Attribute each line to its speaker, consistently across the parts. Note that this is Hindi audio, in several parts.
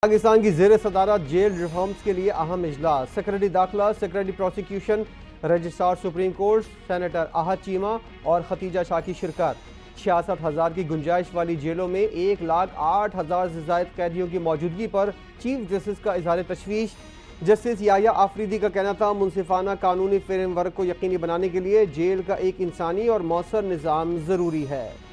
Speaker 1: पाकिस्तान की ज़ेर सदारत जेल रिफॉर्म्स के लिए अहम इजलास। सेक्रेटरी दाखिला, secretary prosecution, registrar supreme court, senator Ahad Cheema और खतीजा शाह की शिरकत। 66,000 की गुंजाइश वाली जेलों में 1,08,000 से ज़ायद कैदियों की मौजूदगी पर चीफ जस्टिस का इजहार तशवीश। जस्टिस याह्या आफरीदी का कहना था, मुनसिफाना कानूनी फ्रेमवर्क को यकीनी बनाने के लिए जेल का एक इंसानी और मौसर निज़ाम ज़रूरी है।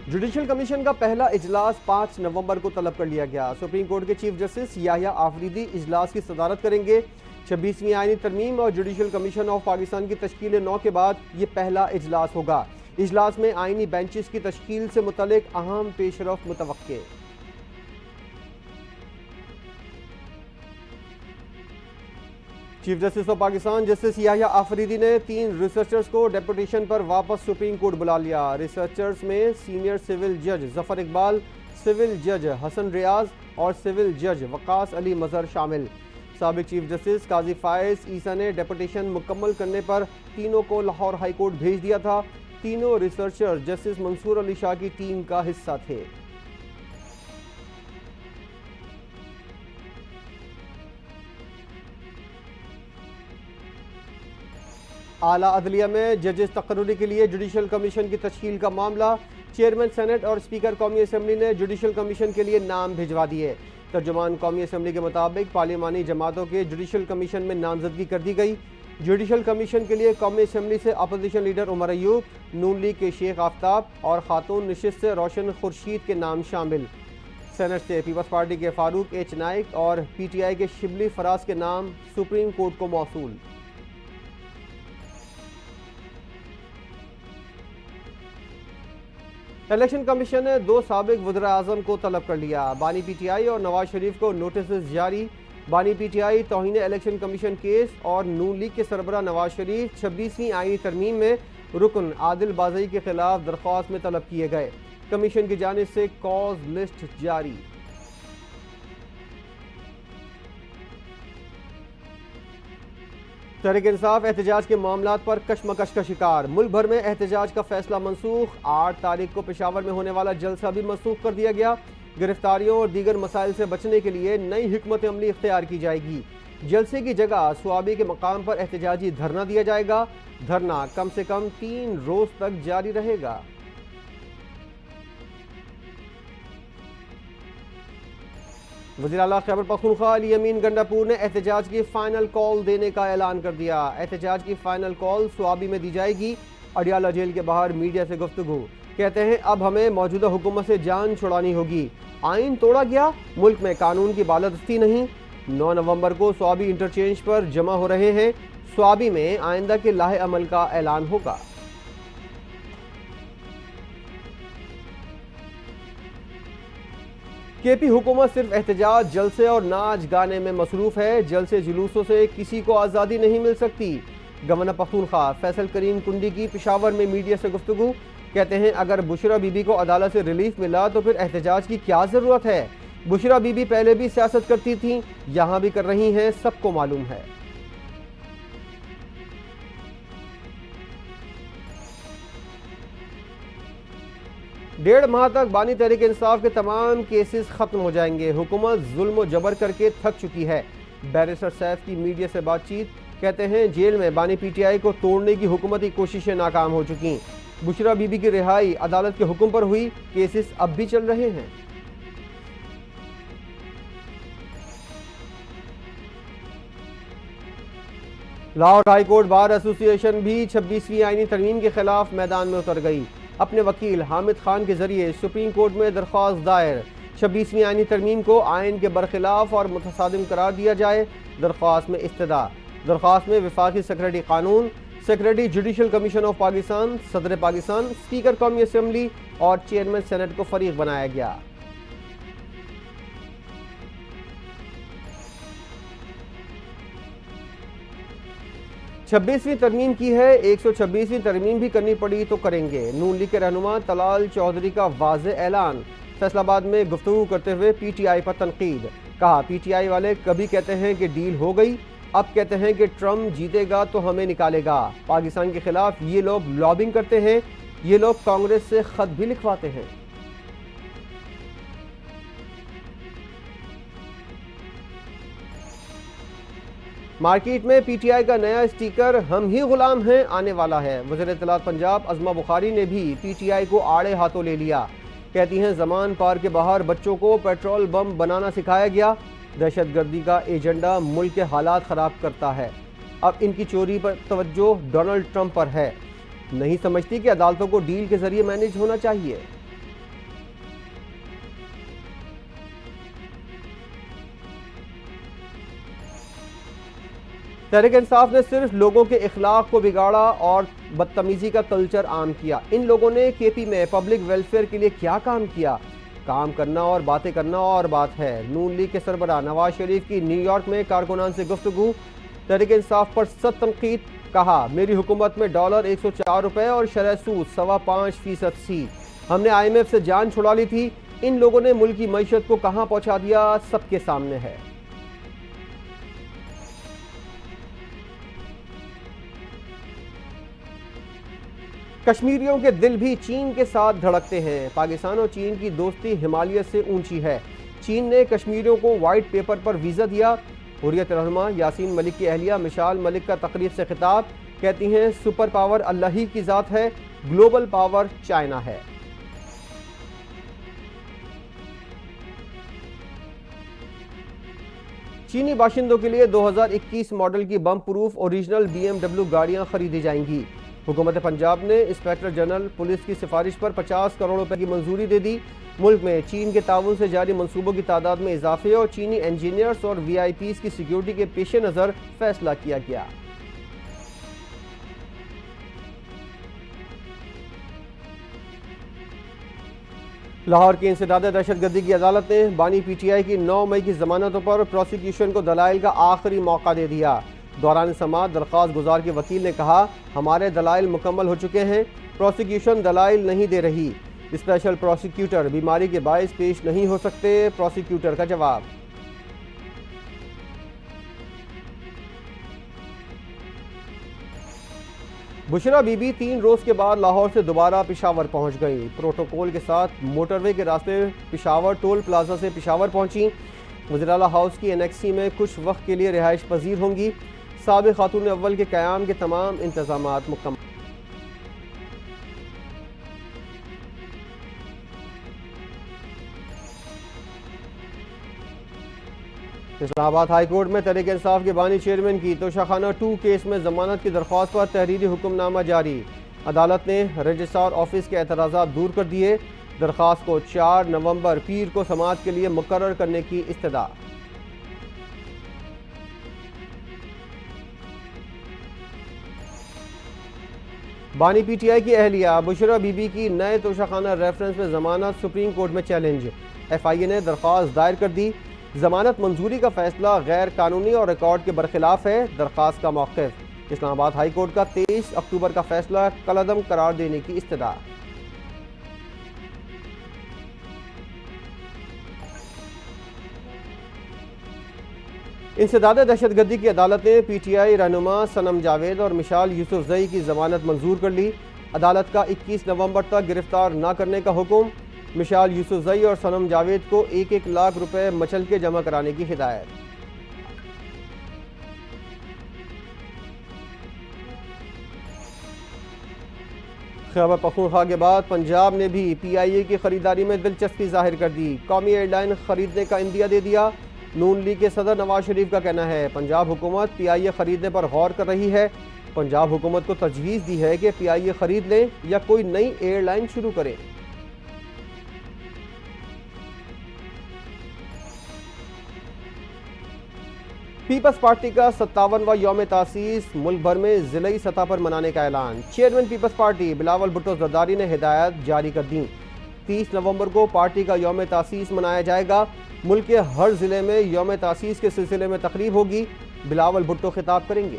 Speaker 1: जुडिशल कमीशन का पहला इजलास 5 नवंबर को तलब कर लिया गया। सुप्रीम कोर्ट के चीफ जस्टिस याह्या आफरीदी इजलास की सदारत करेंगे। 26वीं आईनी तरमीम और जुडिशल कमीशन ऑफ पाकिस्तान की तश्कील 9 के बाद ये पहला इजलास होगा। इजलास में आईनी बेंचेस की तश्कील से मुतल्लिक अहम पेशरफ मुतवक्के। Chief justice of Pakistan justice Yahya Afridi ने 3 रिसर्चर्स को डेपुटेशन पर वापस सुप्रीम कोर्ट बुला लिया। रिसर्चर्स में सीनियर सिविल जज जफर इकबाल, सिविल जज हसन रियाज और सिविल जज वकास अली मजहर शामिल। साबिक चीफ जस्टिस काजी फायज ईसा ने डेपुटेशन मुकम्मल करने पर तीनों को लाहौर हाई कोर्ट भेज दिया था। तीनों रिसर्चर जस्टिस मंसूर अली शाह की टीम का हिस्सा थे। आला अदलिया में जजेस तकर्रुरी के लिए जुडिशल कमीशन की तश्कील का मामला। चेयरमैन सेनेट और स्पीकर कौमी असम्बली ने जुडिशल कमीशन के लिए नाम भिजवा दिए। तर्जुमान कौमी असम्बली के मुताबिक पार्लिमानी जमातों के जुडिशल कमीशन में नामजदगी कर दी गई। जुडिशल कमीशन के लिए कौमी असम्बली से अपोजिशन लीडर उमर अयूब, नून लीग के शेख आफ्ताब और खातून नशिस्त से रोशन खुर्शीद के नाम शामिल। सेनेट से पीपल्स पार्टी के फारूक एच नाइक और PTI के शिबली फराज के नाम सुप्रीम कोर्ट को मौसूल। इलेक्शन कमीशन ने 2 साबिक वज़ीर आज़म को तलब कर लिया। बानी PTI और नवाज शरीफ को नोटिस जारी। बानी PTI तौहीन इलेक्शन कमीशन केस और नून लीग के सरबराह नवाज शरीफ 26वीं आईनी तरमीम में रुकन आदिल बाज़ई के खिलाफ दरख्वास्त में तलब किए गए। कमीशन की जानिब से कॉज लिस्ट जारी। तहरीक इंसाफ एहतजाज के मामलात पर कशमकश का शिकार। मुल्क भर में एहतजाज का फैसला मनसूख। 8 तारीख को पेशावर में होने वाला जलसा भी मनसूख कर दिया गया। गिरफ्तारियों और दीगर मसाइल से बचने के लिए नई हिकमत अमली इख्तियार की जाएगी। जलसे की जगह स्वाबी के मकाम पर एहतजाजी धरना दिया जाएगा। धरना कम से कम 3 रोज तक जारी रहेगा। वज़ीर आला खैबर पख्तूनख्वा अली अमीन गंडापुर ने एहतजाज की फाइनल कॉल देने का ऐलान कर दिया। एहतजाज की फाइनल कॉल स्वाबी में दी जाएगी। अडियाला जेल के बाहर मीडिया से गुफ्तगू। कहते हैं, अब हमें मौजूदा हुकूमत से जान छुड़ानी होगी। आइन तोड़ा गया, मुल्क में कानून की बालादस्ती नहीं। 9 नवंबर को स्वाबी इंटरचेंज पर जमा हो रहे हैं। स्वाबी में आइंदा के लाहे अमल का ऐलान होगा। KP हुकूमत सिर्फ एहतजाज, जलसे और नाच गाने में मसरूफ है। जलसे जुलूसों से किसी को आज़ादी नहीं मिल सकती। गवर्नर पख्तूनख्वा फैसल करीम कुंडी की पेशावर में मीडिया से गुफ्तगू। कहते हैं, अगर बुशरा बीबी को अदालत से रिलीफ मिला तो फिर एहतजाज की क्या ज़रूरत है। बुशरा बीबी पहले भी सियासत करती थी, यहाँ भी कर रही हैं, सबको मालूम है। डेढ़ माह तक बानी तहरीक इंसाफ के तमाम केसेस खत्म हो जाएंगे। हुकूमत जुल्म और जबर करके थक चुकी है। बैरिस्टर सैफ की मीडिया से बातचीत। कहते हैं, जेल में बानी PTI को तोड़ने की हुकूमती कोशिशें नाकाम हो चुकी। बुशरा बीबी की रिहाई अदालत के हुक्म पर हुई। केसेस अब भी चल रहे हैं। Lahore high court bar association भी 26वीं आईनी तरमीम के खिलाफ मैदान में उतर गई। अपने वकील हामिद खान के जरिए सुप्रीम कोर्ट में दरख्वास्त दायर। 26वीं आईनी तरमीम को आइन के बरखिलाफ और मुतसादिम करार दिया जाए। दरख्वास्त में इस्तदा। दरख्वास्त में वफाकी सेक्रेटरी कानून, secretary judicial commission of Pakistan, सदर पाकिस्तान, स्पीकर कौमी असम्बली और चेयरमैन सेनेट को फरीक बनाया गया। छब्बीसवीं तरमीम की है, 126वीं तरमीम भी करनी पड़ी तो करेंगे। नून लीग के रहनुमा तलाल चौधरी का वाज़े ऐलान। फैसलाबाद में गुफ्तगू करते हुए PTI पर तनकीद। कहा, PTI वाले कभी कहते हैं कि डील हो गई, अब कहते हैं कि ट्रम्प जीतेगा तो हमें निकालेगा। पाकिस्तान के खिलाफ ये लोग लॉबिंग करते हैं। ये लोग कांग्रेस से खत भी लिखवाते हैं। मार्केट में पीटीआई का नया स्टिकर हम ही गुलाम हैं आने वाला है। वज़ीर इत्तलात पंजाब अज़मा बुखारी ने भी पीटीआई को आड़े हाथों ले लिया। कहती हैं जमान पार्क के बाहर बच्चों को पेट्रोल बम बनाना सिखाया गया। दहशतगर्दी का एजेंडा मुल्क के हालात ख़राब करता है। अब इनकी चोरी पर तवज्जो डोनाल्ड ट्रंप पर है। नहीं समझती कि अदालतों को डील के जरिए मैनेज होना चाहिए। तहरीक इंसाफ ने सिर्फ लोगों के इखलाक को बिगाड़ा और बदतमीजी का कल्चर आम किया। इन लोगों ने केपी में पब्लिक वेलफेयर के लिए क्या काम किया? काम करना और बातें करना और बात है। नून लीग के सरबराह नवाज शरीफ की न्यूयॉर्क में कारकुनान से गुफ्तगू। तहरीक इंसाफ पर सख्त तनकीद। कहा, मेरी हुकूमत में डॉलर 104 रुपए और शरह सूद 5.25% थी। हमने IMF से जान छुड़ा ली थी। इन लोगों ने मुल्क की मईशत को कहां पहुंचा दिया, सबके सामने है। कश्मीरियों के दिल भी चीन के साथ धड़कते हैं। पाकिस्तान और चीन की दोस्ती हिमालय से ऊंची है। चीन ने कश्मीरियों को वाइट पेपर पर वीज़ा दिया। हुर्रियत रहनुमा यासीन मलिक की अहलिया मिशाल मलिक का तकरीब से खिताब। कहती हैं, सुपर पावर अल्लाह ही की ज़ात है, ग्लोबल पावर चाइना है। चीनी बाशिंदों के लिए 2021 मॉडल की बम प्रूफ ओरिजिनल BMW गाड़ियां खरीदी जाएंगी। हुकूमत पंजाब ने इंस्पेक्टर जनरल पुलिस की सिफारिश पर 50 करोड़ रुपए की मंजूरी दे दी। मुल्क में चीन के ताउन से जारी मंसूबों की तादाद में इजाफे और चीनी इंजीनियर्स और VIPs की सिक्योरिटी के पेश नज़र फैसला किया गया। लाहौर की इंसदाद दहशतगर्दी की अदालत ने बानी PTI की 9 मई की जमानतों पर प्रोसिक्यूशन को दलाइल का आखिरी मौका दे दिया। दौरान समाअत दरख्वास्त गुजार के वकील ने कहा, हमारे दलाइल मुकम्मल हो चुके हैं, प्रोसिक्यूशन दलाइल नहीं दे रही। स्पेशल प्रोसिक्यूटर बीमारी के बायस पेश नहीं हो सकते। प्रोसिक्यूटर का जवाब। बुशरा बीबी 3 रोज के बाद लाहौर से दोबारा पेशावर पहुंच गई। प्रोटोकॉल के साथ मोटरवे के रास्ते पेशावर टोल प्लाजा से पेशावर पहुंची। वज़ीराला हाउस की एनेक्सी में कुछ वक्त के लिए रिहाइश पजीर होंगी। साबिक़ खातून अव्वल के क़याम के तमाम इंतज़ामात मुकम्मल। इस्लामाबाद हाई कोर्ट में तहरीक इंसाफ के बानी चेयरमैन की तोशाखाना 2 केस में जमानत की दरख्वास्त पर तहरीरी हुक्मनामा जारी। अदालत ने रजिस्ट्रार ऑफिस के एतराज़ात दूर कर दिए। दरख्वास्त को 4 नवंबर पीर को समाअत के लिए मुकर्रर करने की इस्तदा। बानी PTI की अहलिया बुशरा बीबी की नए तोशाखाना रेफरेंस में जमानत सुप्रीम कोर्ट में चैलेंज। FIA ने दरख्वास्त दायर कर दी। जमानत मंजूरी का फैसला गैर कानूनी और रिकॉर्ड के बरखिलाफ है। दरख्वास्त का मौक़िफ़। इस्लामाबाद हाई कोर्ट का 23 अक्टूबर का फैसला कलअदम करार देने की इस्तदा। इंसदाद दहशतगर्दी की अदालत ने PTI रहनुमा सनम जावेद और मिशाल यूसुफजई की जमानत मंजूर कर ली। अदालत का 21 नवंबर तक गिरफ्तार न करने का हुक्म। मिशाल यूसुफजई और सनम जावेद को 1-1 लाख रुपए मचल के जमा कराने की हिदायत। खैबर पख्तूनख्वा के बाद पंजाब ने भी PIA की खरीदारी में दिलचस्पी जाहिर कर दी। कौमी एयरलाइन खरीदने का इंदिया दे दिया। नून लीग के सदर नवाज शरीफ का कहना है, पंजाब हुकूमत PIA खरीदने पर गौर कर रही है। पंजाब हुकूमत को तजवीज़ दी है कि PIA खरीद लें या कोई नई एयरलाइन शुरू करें। पीपल्स पार्टी का 57वां यौम तासीस मुल्क भर में ज़िलाई सतह पर मनाने का ऐलान। Chairman Peoples Party Bilawal Bhutto Zardari ने हिदायत जारी कर दी। 30 नवंबर को पार्टी का यौम तासीस मनाया जाएगा। मुल्क के हर ज़िले में यौम तासीस के सिलसिले में तकरीब होगी। बिलावल भुट्टो खिताब करेंगे।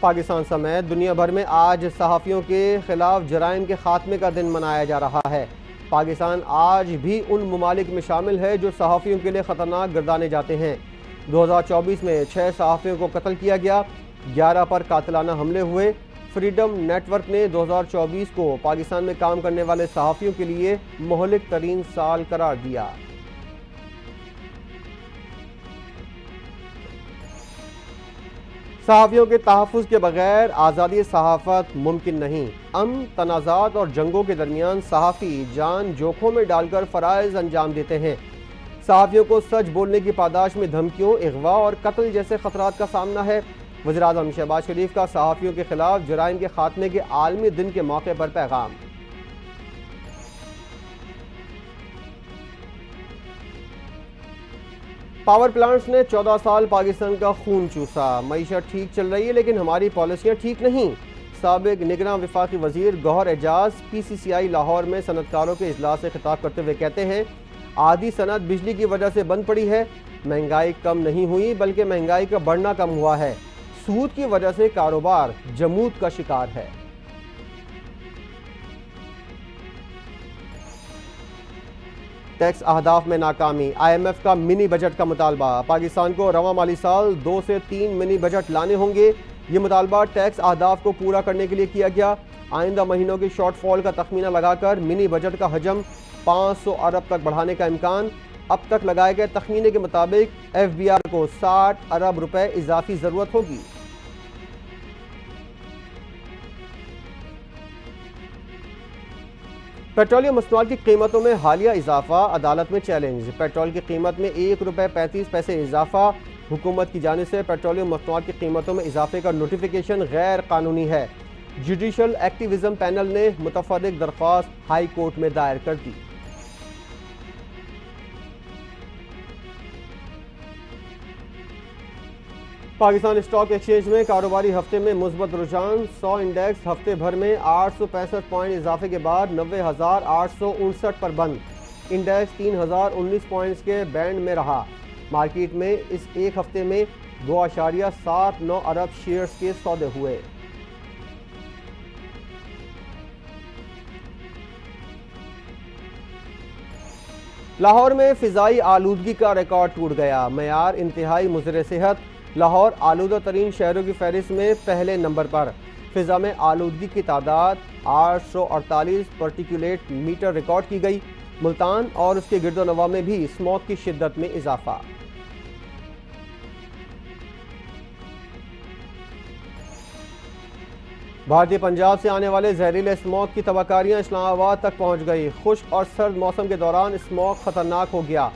Speaker 1: पाकिस्तान समेत दुनिया भर में आज सहाफ़ियों के खिलाफ जराइम के खात्मे का दिन मनाया जा रहा है। पाकिस्तान आज भी उन ममालिक में शामिल है जो सहाफ़ियों के लिए ख़तरनाक गर्दाने जाते हैं। 2024 में 6 सहाफ़ियों को कत्ल किया गया, 11 पर कातिलाना हमले हुए। फ्रीडम नेटवर्क ने 2024 को पाकिस्तान में काम करने वाले सहाफ़ियों के लिए मोहलिक तरीन साल करार दिया। सहाफ़ियों के तहफ़्फ़ुज़ के बगैर आज़ादी सहाफ़त मुमकिन नहीं। अमन, तनाज़ात और जंगों के दरमियान सहाफ़ी जान जोखों में डालकर फ़राइज़ अंजाम देते हैं। सहाफ़ियों को सच बोलने की पादाश में धमकियों, अगवा और कत्ल जैसे ख़तरात का सामना है। वज़ीर-ए-आज़म शहबाज शरीफ का सहाफ़ियों के खिलाफ जराइम के खात्मे के आलमी दिन के मौके पर पैगाम। पावर प्लांट्स ने 14 साल पाकिस्तान का खून चूसा। मईशत ठीक चल रही है लेकिन हमारी पॉलिसियाँ ठीक नहीं। साबिक निगरान वफाकी वजीर गौहर एजाज PCCI लाहौर में सनतकारों के इजलास से खिताब करते हुए कहते हैं, आधी सनत बिजली की वजह से बंद पड़ी है। महंगाई कम नहीं हुई बल्कि महंगाई का बढ़ना कम हुआ है। सूद की वजह से कारोबार जमूद का शिकार है। टैक्स अहदाफ में नाकामी, IMF का मिनी बजट का मुतालबा। पाकिस्तान को रवां माली साल 2 से 3 मिनी बजट लाने होंगे। ये मुतालबा टैक्स अहदाफ को पूरा करने के लिए किया गया। आइंदा महीनों की शॉर्टफॉल का तखमीना लगाकर मिनी बजट का हजम 500 अरब तक बढ़ाने का इम्कान। अब तक लगाए गए तखमीने के मुताबिक FBR को 60 अरब रुपए इजाफी ज़रूरत होगी। पेट्रोलियम मसनूआत की कीमतों में हालिया इजाफा, अदालत में चैलेंज। पेट्रोल की कीमत में ₹1.35 इजाफा। हुकूमत की जानिब से पेट्रोलियम मसनूआत की कीमतों में इजाफे का नोटिफिकेशन गैर कानूनी है। जुडिशल एक्टिविज्म पैनल ने मुतफर्रिक दरख्वास्त हाई कोर्ट में दायर कर दी। पाकिस्तान स्टॉक एक्सचेंज में कारोबारी हफ्ते में मुस्बत रुझान। 100 इंडेक्स हफ्ते भर में 865 पॉइंट इजाफे के बाद 90,859 पर बंद। इंडेक्स 3,019 पॉइंट्स के बैंड में रहा। मार्केट में इस एक हफ्ते में 2.79 अरब शेयर्स के सौदे हुए। लाहौर में फिजाई आलूदगी का रिकॉर्ड टूट गया। मयार इंतहाई मुज़र सेहत। लाहौर आलूदा तरीन शहरों की फहरिस्त में पहले नंबर पर। फिजा में आलूदगी की तादाद 848 पार्टिकुलेट मीटर रिकॉर्ड की गई। मुल्तान और उसके गिरदोनवा में भी स्मॉग की शिद्दत में इजाफा। भारतीय पंजाब से आने वाले जहरीले स्मॉग की तबाकारियां इस्लामाबाद तक पहुंच गई। खुश्क और सर्द मौसम के दौरान स्मॉग खतरनाक हो गया।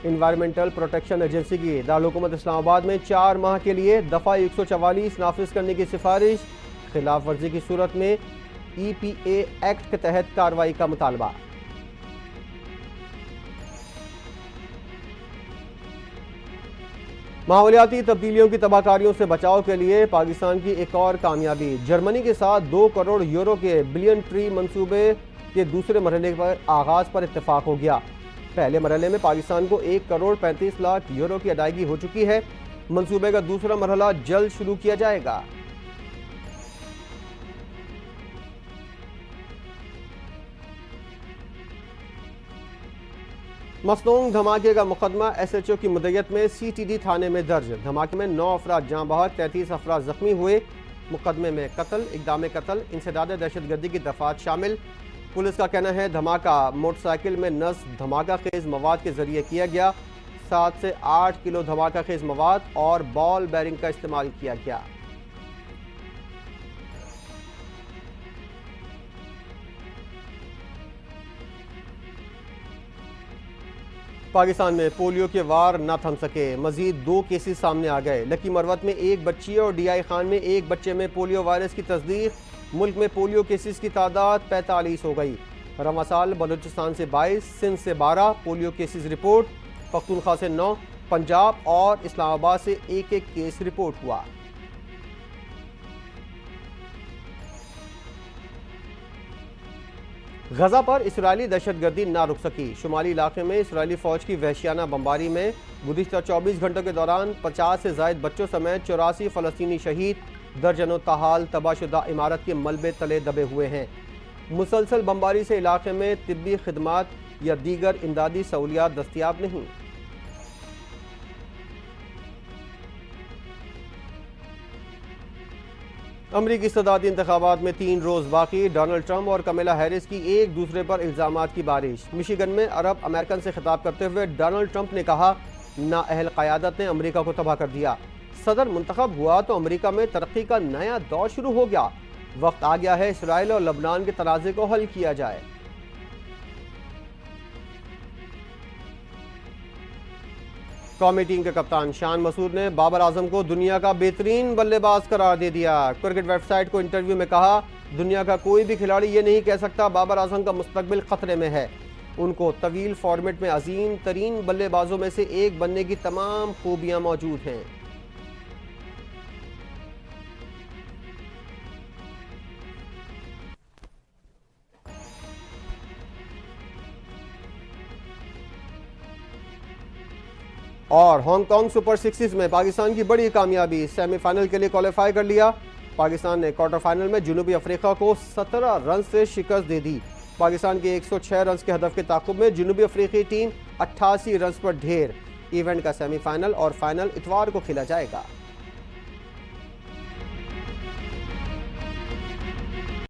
Speaker 1: इन्वायरमेंटल प्रोटेक्शन एजेंसी की दारुल-हुकूमत इस्लामाबाद में 4 माह के लिए दफ़ा 144 नाफिज करने की सिफारिश। खिलाफ वर्जी की सूरत में EPA एक्ट के तहत कार्रवाई का मुतालबा। माहौलियाती तब्दीलियों की तबाहकारियों से बचाव के लिए पाकिस्तान की एक और कामयाबी। जर्मनी के साथ 2 करोड़ यूरो के बिलियन ट्री मंसूबे के दूसरे मरहले पर आगाज पर इत्तेफाक हो गया। पहले मरहले में पाकिस्तान को 1 करोड़ 35 लाख यूरो की अदायगी हो चुकी है। मंसूबे का दूसरा मरहला जल्द शुरू किया जाएगा। मसनून धमाके का मुकदमा SHO की मुद्दत में CTD थाने में दर्ज। धमाके में 9 अफराद जाँ बहक, 33 अफराद जख्मी हुए। मुकदमे में कत्ल, इक़दाम कत्ल, इंसदाद दहशतगर्दी की दफात शामिल। पुलिस का कहना है धमाका मोटरसाइकिल में नस्ब धमाका खेज मवाद के जरिए किया गया। 7 से 8 किलो धमाका खेज मवाद और बॉल बेरिंग का इस्तेमाल किया गया। पाकिस्तान में पोलियो के वार न थम सके। मजीद 2 केसेस सामने आ गए। लकी मरवत में 1 बच्ची और DI खान में 1 बच्चे में पोलियो वायरस की तस्दीक। मुल्क में पोलियो केसेस की तादाद 45 हो गई। रवां साल बलूचिस्तान से 22, सिंध से 12 पोलियो केसेस रिपोर्ट। पख्तूनख्वा से 9, पंजाब और इस्लामाबाद से 1-1 केस रिपोर्ट हुआ। गजा पर इसराइली दहशतगर्दी ना रुक सकी। शुमाली इलाके में इसराइली फौज की वहशियाना बमबारी में गुज़िश्ता 24 घंटों के दौरान 50 से ज़ायद बच्चों समेत 84 फ़लस्तीनी शहीद। दर्जनों ताहाल तबाहशुदा इमारत के मलबे तले दबे हुए हैं। मुसलसल बमबारी से इलाके में तिब्बी खिदमात या दीगर इमदादी सहूलियात दस्तियाब नहीं। अमरीकी सदारती इंतखाबात में 3 रोज़ बाकी। डोनाल्ड ट्रंप और कमला हैरिस की एक दूसरे पर इल्ज़ामात की बारिश। मिशिगन में अरब अमेरिकन से खिताब करते हुए डोनाल्ड ट्रंप ने कहा, नाअहल क़यादत ने अमरीका को तबाह कर दिया। सदर मुंतखब हुआ तो अमरीका में तरक्की का नया दौर शुरू हो गया। वक्त आ गया है इसराइल और लबनान के तनाज़े को हल किया जाए। कौमी टीम के कप्तान शान मसूद ने बाबर आजम को दुनिया का बेहतरीन बल्लेबाज करार दे दिया। क्रिकेट वेबसाइट को इंटरव्यू में कहा, दुनिया का कोई भी खिलाड़ी ये नहीं कह सकता बाबर आजम का मुस्तकबिल खतरे में है। उनको तवील फॉर्मेट में अजीम तरीन बल्लेबाजों में से एक बनने की तमाम खूबियां मौजूद हैं। और हांगकांग सुपर सिक्सिस में पाकिस्तान की बड़ी कामयाबी, सेमीफाइनल के लिए क्वालिफाई कर लिया। पाकिस्तान ने क्वार्टर फाइनल में जनूबी अफ्रीका को 17 रन से शिकस्त दे दी। पाकिस्तान के 106 रन के हदफ के ताक़ुब में जनूबी अफ्रीकी टीम 88 रन पर ढेर। इवेंट का सेमीफाइनल और फाइनल इतवार को खेला जाएगा।